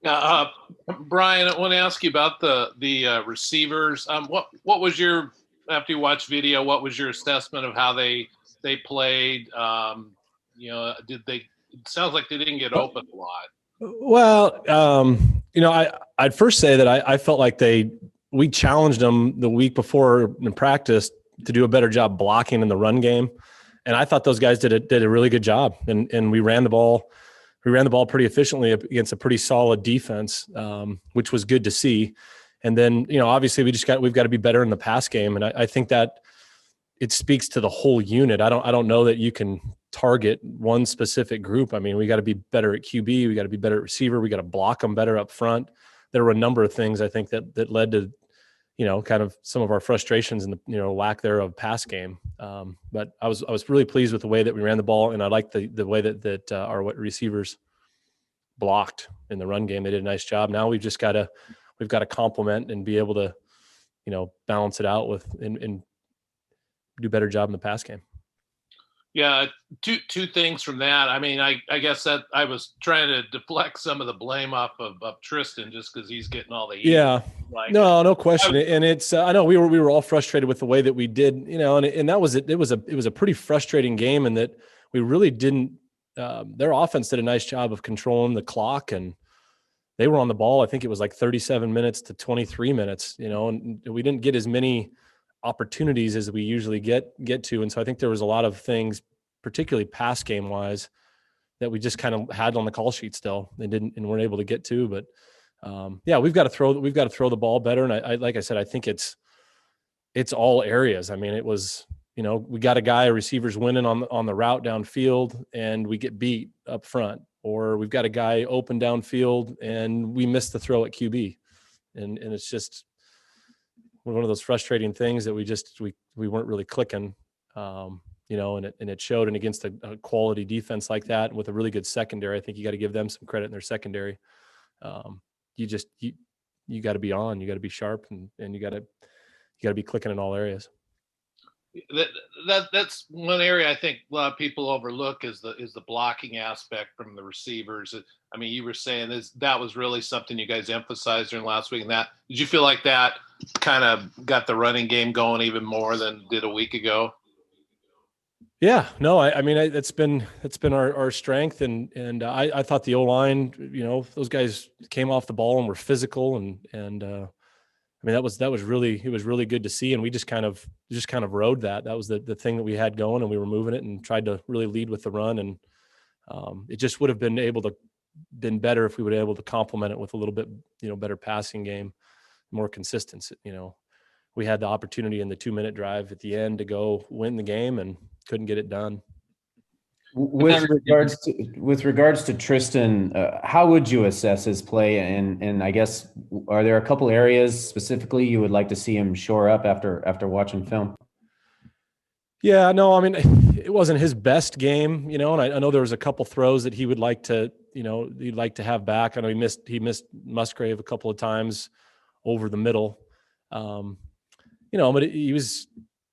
Brian, I want to ask you about the receivers. What was your after you watched video? What was your assessment of how they played? Did they? It sounds like they didn't get open a lot. Well, I'd first say that I felt like we challenged them the week before in practice to do a better job blocking in the run game, and I thought those guys did a really good job, and we ran the ball. We ran the ball pretty efficiently against a pretty solid defense, which was good to see. And then, obviously we've got to be better in the pass game. And I think that it speaks to the whole unit. I don't know that you can target one specific group. I mean, we got to be better at QB. We got to be better at receiver. We got to block them better up front. There were a number of things I think that led to, kind of some of our frustrations and the, lack thereof pass game. But I was really pleased with the way that we ran the ball. And I liked the way that our receivers blocked in the run game. They did a nice job. Now we've got to complement and be able to, balance it out and do a better job in the pass game. Yeah, two things from that. I mean, I guess that I was trying to deflect some of the blame off of Tristan just because he's getting all the heat. Yeah, no question. And it's I know we were all frustrated with the way that we did, and that was it. It was a pretty frustrating game, in that we really didn't. Their offense did a nice job of controlling the clock, and they were on the ball. I think it was like 37 minutes to 23 minutes, and we didn't get as many opportunities as we usually get to. And so I think there was a lot of things, particularly pass game wise, that we just kind of had on the call sheet still and weren't able to get to. But we've got to throw the ball better. And I like I said, I think it's all areas. I mean, it was, we got a receiver's winning on the route downfield and we get beat up front, or we've got a guy open downfield and we missed the throw at QB. And it's just one of those frustrating things that we weren't really clicking, and it showed. And against a quality defense like that, and with a really good secondary, I think you got to give them some credit in their secondary. You got to be on, you got to be sharp, and you got to be clicking in all areas. That's one area I think a lot of people overlook is the blocking aspect from the receivers. I mean, you were saying that was really something you guys emphasized during last week. And did you feel like that kind of got the running game going even more than did a week ago? Yeah, no, I mean, it's been our strength, and I thought the O-line, those guys came off the ball and were physical, and I mean, that was really, it was really good to see. And we just kind of rode that. That was the thing that we had going, and we were moving it and tried to really lead with the run. And it just would have been better if we would have been able to complement it with a little bit, better passing game, more consistency. We had the opportunity in the 2-minute drive at the end to go win the game and couldn't get it done. With regards to Tristan, how would you assess his play? And I guess, are there a couple areas specifically you would like to see him shore up after watching film? Yeah, no, I mean, it wasn't his best game, and I know there was a couple throws that he would like to, he'd like to have back. I know he missed Musgrave a couple of times over the middle, but he was,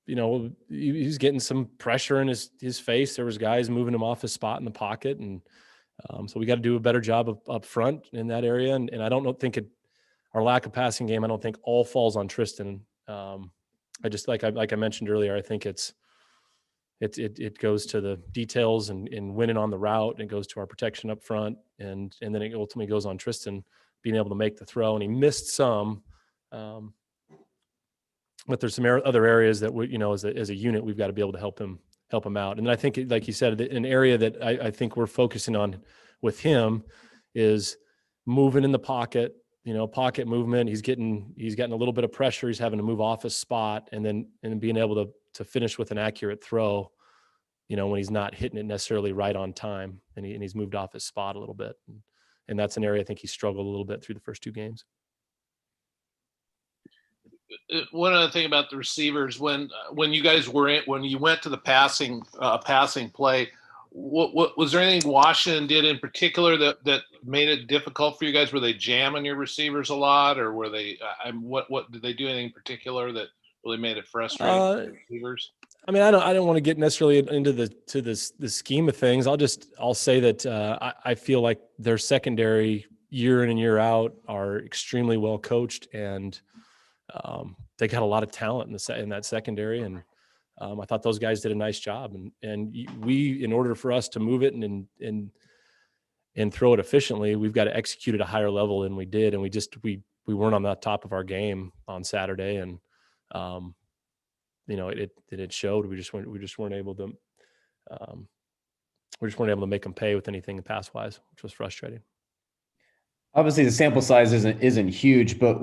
he was getting some pressure in his face. There was guys moving him off his spot in the pocket. And so we got to do a better job up front in that area. And I don't think our lack of passing game, I don't think all falls on Tristan. I just, like I mentioned earlier, I think it goes to the details and winning on the route, and it goes to our protection up front. And then it ultimately goes on Tristan being able to make the throw. And he missed some, but there's some other areas that we, as a unit, we've got to be able to help him out. And I think, like you said, an area that I think we're focusing on with him is moving in the pocket, pocket movement. He's getting a little bit of pressure. He's having to move off his spot, and being able to finish with an accurate throw, when he's not hitting it necessarily right on time, and he's moved off his spot a little bit. And that's an area I think he struggled a little bit through the first 2 games. One other thing about the receivers, when you guys when you went to the passing play, what was there anything Washington did in particular that made it difficult for you guys? Were they jamming your receivers a lot, or were they? What did they do anything in particular that really made it frustrating for the receivers? I mean, I don't want to get necessarily into the scheme of things. I'll say that I feel like their secondary year in and year out are extremely well coached, and they got a lot of talent in that secondary. And I thought those guys did a nice job. And we, in order for us to move it and throw it efficiently, we've got to execute at a higher level than we did. And we weren't on the top of our game on Saturday. And, it showed. We just weren't able to, make them pay with anything pass wise, which was frustrating. Obviously the sample size isn't huge, but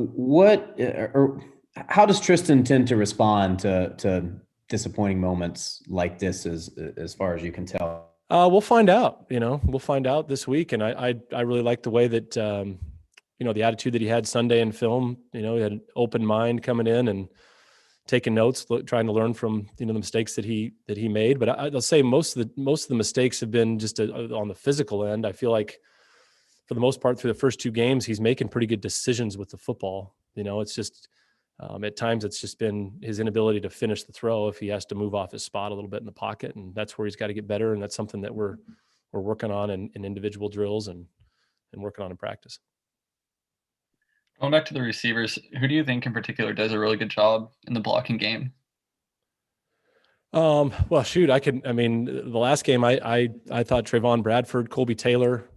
how does Tristan tend to respond to disappointing moments like this as far as you can tell? We'll find out, we'll find out this week. And I really like the way that, the attitude that he had Sunday in film. He had an open mind coming in and taking notes, trying to learn from, the mistakes that he made. But I'll say most of the mistakes have been just on the physical end. I feel like for the most part through the first two games, he's making pretty good decisions with the football. It's just, at times it's just been his inability to finish the throw if he has to move off his spot a little bit in the pocket. And that's where he's got to get better. And that's something that we're working on in individual drills and working on in practice. Going back to the receivers, who do you think in particular does a really good job in the blocking game? Well, shoot, the last game I thought Trayvon Bradford, Kolby Taylor,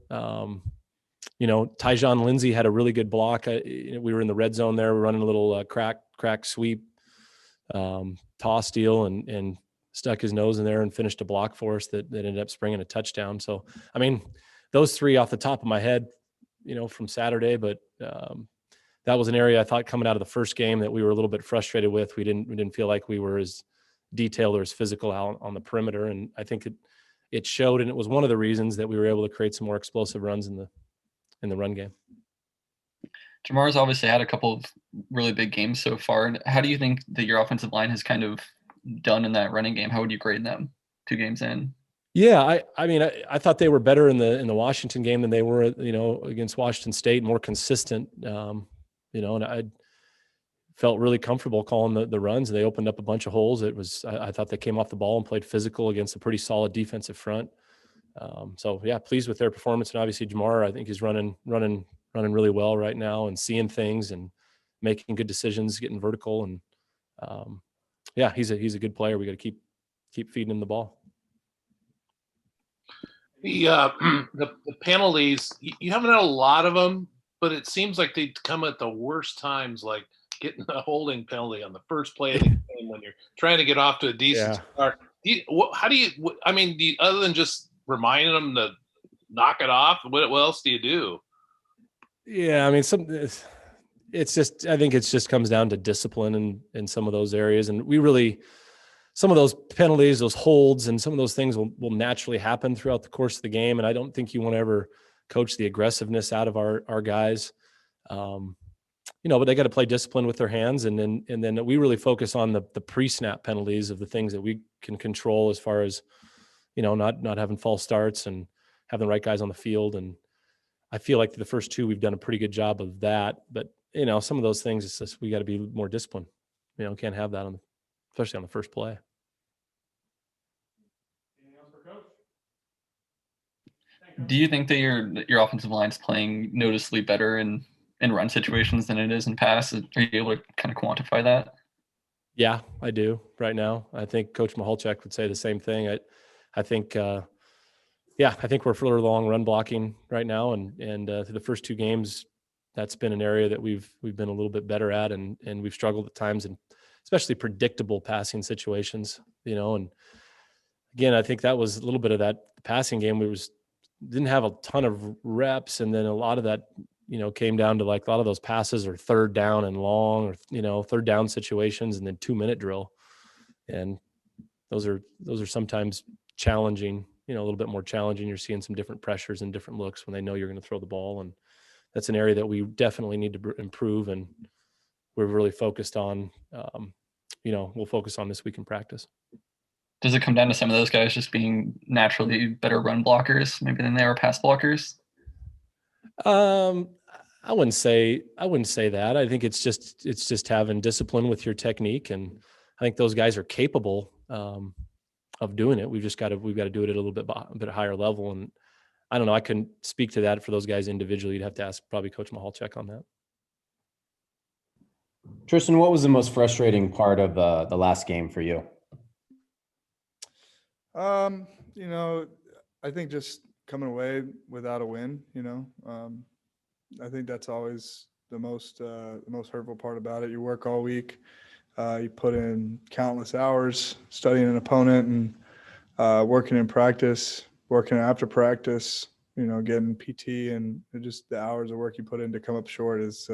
Tyjon Lindsey had a really good block. We were in the red zone there. We're running a little crack sweep, toss deal, and stuck his nose in there and finished a block for us that ended up springing a touchdown. So, those three off the top of my head, from Saturday, but that was an area I thought coming out of the first game that we were a little bit frustrated with. We didn't feel like we were as detailed or as physical out on the perimeter. And I think it showed, and it was one of the reasons that we were able to create some more explosive runs in the run game. Jamar's obviously had a couple of really big games so far. And how do you think that your offensive line has kind of done in that running game? How would you grade them 2 games in? Yeah, I thought they were better in the Washington game than they were, against Washington State, more consistent, and I felt really comfortable calling the runs, and they opened up a bunch of holes. I thought they came off the ball and played physical against a pretty solid defensive front. So yeah, pleased with their performance. And obviously Jamar, I think he's running really well right now and seeing things and making good decisions, getting vertical. And yeah, he's a good player. We got to keep feeding him the ball. The penalties, you haven't had a lot of them, but it seems like they come at the worst times, like getting a holding penalty on the first play of the game when you're trying to get off to a decent start. Other than just reminding them to knock it off, what else do you do? Yeah, I think it just comes down to discipline in some of those areas. And some of those penalties, those holds, and some of those things will naturally happen throughout the course of the game. And I don't think you want to ever coach the aggressiveness out of our guys. But they got to play discipline with their hands. And then we really focus on the pre-snap penalties of the things that we can control as far as, not having false starts and having the right guys on the field. And I feel like the first 2, we've done a pretty good job of that. But, some of those things, it's just, we got to be more disciplined. Can't have that especially on the first play. Do you think that your offensive line's playing noticeably better in run situations than it is in pass? Are you able to kind of quantify that? Yeah, I do right now. I think Coach Mahalchuk would say the same thing. I think we're further along run blocking right now, and through the first 2 games, that's been an area that we've been a little bit better at, and we've struggled at times, and especially predictable passing situations. And again, I think that was a little bit of that passing game. Didn't have a ton of reps, and then a lot of that, came down to like a lot of those passes are third down and long, or third down situations, and then 2-minute drill, and those are sometimes challenging, a little bit more challenging. You're seeing some different pressures and different looks when they know you're going to throw the ball, and that's an area that we definitely need to improve, and we're really focused on. We'll focus on this week in practice. Does it come down to some of those guys just being naturally better run blockers maybe than they are pass blockers? I wouldn't say that. I think it's just having discipline with your technique, and I think those guys are capable of doing it. We've got to do it at a bit higher level. And I don't know. I couldn't speak to that for those guys individually. You'd have to ask probably Coach Mahalchek on that. Tristan, what was the most frustrating part of the last game for you? You know, I think just coming away without a win, you know, I think that's always the most hurtful part about it. You work all week, you put in countless hours studying an opponent and working in practice, working after practice, you know, getting PT, and just the hours of work you put in to come up short is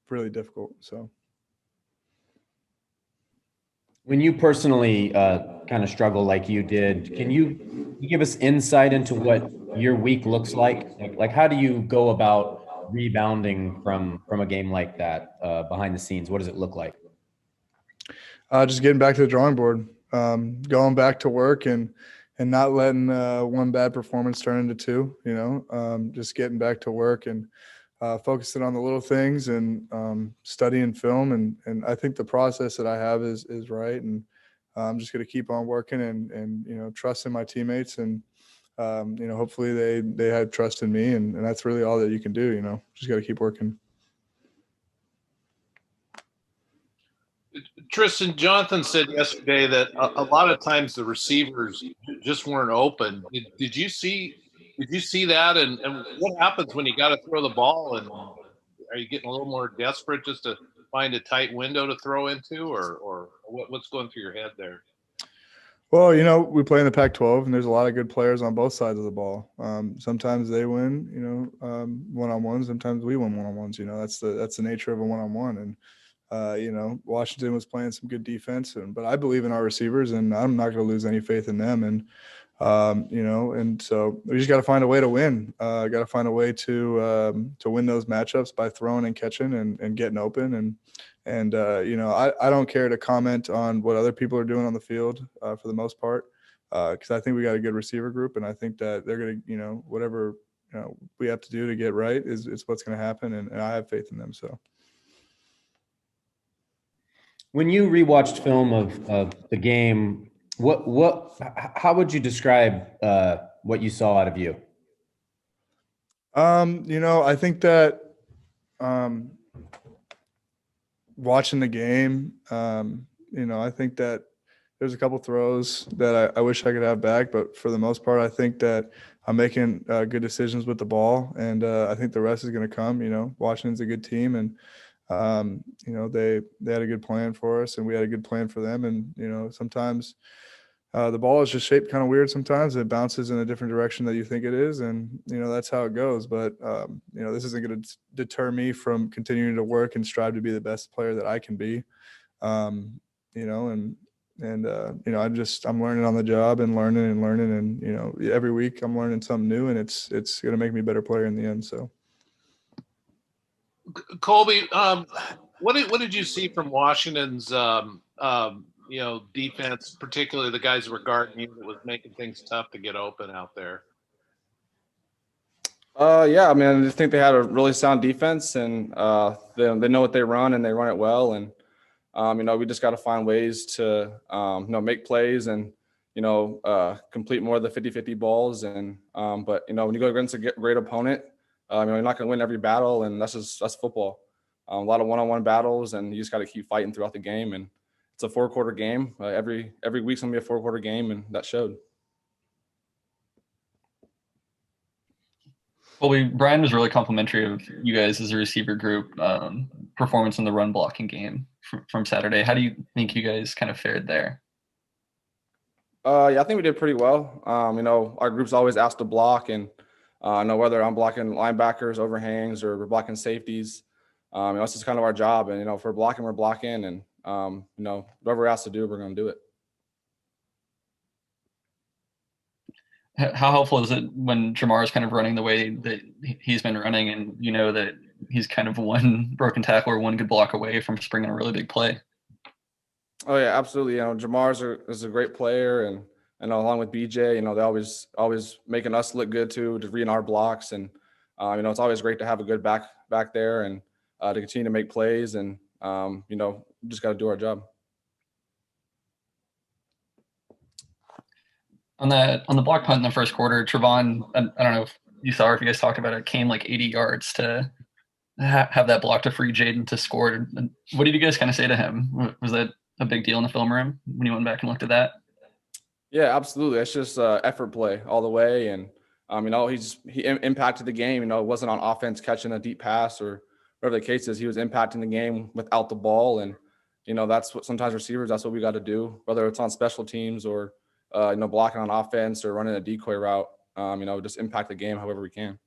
really difficult. So. When you personally kind of struggle like you did, can you give us insight into what your week looks like? Like how do you go about rebounding from a game like that behind the scenes? What does it look like? Just getting back to the drawing board, going back to work and not letting one bad performance turn into two, you know, just getting back to work and focusing on the little things and studying film. And I think the process that I have is right. And I'm just going to keep on working and, you know, trusting my teammates and, you know, hopefully they have trust in me, and that's really all that you can do, you know, just got to keep working. Tristan, Jonathan said yesterday that a lot of times the receivers just weren't open. Did you see that? And what happens when you got to throw the ball? And are you getting a little more desperate just to find a tight window to throw into, or what's going through your head there? Well, you know, we play in the Pac-12, and there's a lot of good players on both sides of the ball. Sometimes they win, you know, one-on-ones. Sometimes we win one-on-ones. You know, that's the nature of a one-on-one. And you know, Washington was playing some good defense, but I believe in our receivers, and I'm not going to lose any faith in them. And you know, and so we just got to find a way to win. Got to find a way to win those matchups by throwing and catching and getting open. And you know, I don't care to comment on what other people are doing on the field for the most part, because I think we got a good receiver group, and I think that they're going to, you know, whatever, you know, we have to do to get right is what's going to happen, and I have faith in them. So. When you rewatched film of the game, how would you describe what you saw out of you? You know, I think that watching the game, you know, I think that there's a couple throws that I wish I could have back, but for the most part, I think that I'm making good decisions with the ball, and I think the rest is going to come. You know, Washington's a good team, and you know, they had a good plan for us, and we had a good plan for them. And you know, sometimes the ball is just shaped kind of weird. Sometimes it bounces in a different direction that you think it is, and you know, that's how it goes. But you know, this isn't going to deter me from continuing to work and strive to be the best player that I can be. You know, and you know, I'm learning on the job and learning, and you know, every week I'm learning something new, and it's going to make me a better player in the end. So. Kolby, what did you see from Washington's you know, defense, particularly the guys who were guarding you, that was making things tough to get open out there? Yeah, I mean, I think they had a really sound defense, and they know what they run, and they run it well. And you know, we just got to find ways to you know, make plays and, you know, complete more of the 50-50 balls. And but you know, when you go against a great opponent, you know, you're not going to win every battle, and that's football. A lot of one-on-one battles, and you just got to keep fighting throughout the game. And it's a 4-quarter game. Every week's gonna be a 4-quarter game, and that showed. Well, Brian was really complimentary of you guys as a receiver group performance in the run blocking game from Saturday. How do you think you guys kind of fared there? Yeah, I think we did pretty well. You know, our group's always asked to block, and I know whether I'm blocking linebackers, overhangs, or we're blocking safeties. You know, it's just kind of our job. And you know, if we're blocking, we're blocking, and you know, whatever we're asked to do, we're going to do it. How helpful is it when Jamar is kind of running the way that he's been running, and you know that he's kind of one broken tackle or one good block away from springing a really big play? Oh yeah, absolutely. You know, Jamar is a great player, and along with BJ, you know, they always making us look good too, to read our blocks, and you know, it's always great to have a good back there, and to continue to make plays, and you know, just got to do our job. On the block punt in the first quarter, Trevon, I don't know if you saw or if you guys talked about it, came like 80 yards to have that block to free Jaden to score. And what did you guys kind of say to him? Was that a big deal in the film room when you went back and looked at that? Yeah, absolutely. It's just effort play all the way, and he impacted the game. You know, it wasn't on offense catching a deep pass or whatever the case is. He was impacting the game without the ball, and that's what sometimes receivers. That's what we got to do, whether it's on special teams or blocking on offense or running a decoy route. Just impact the game however we can.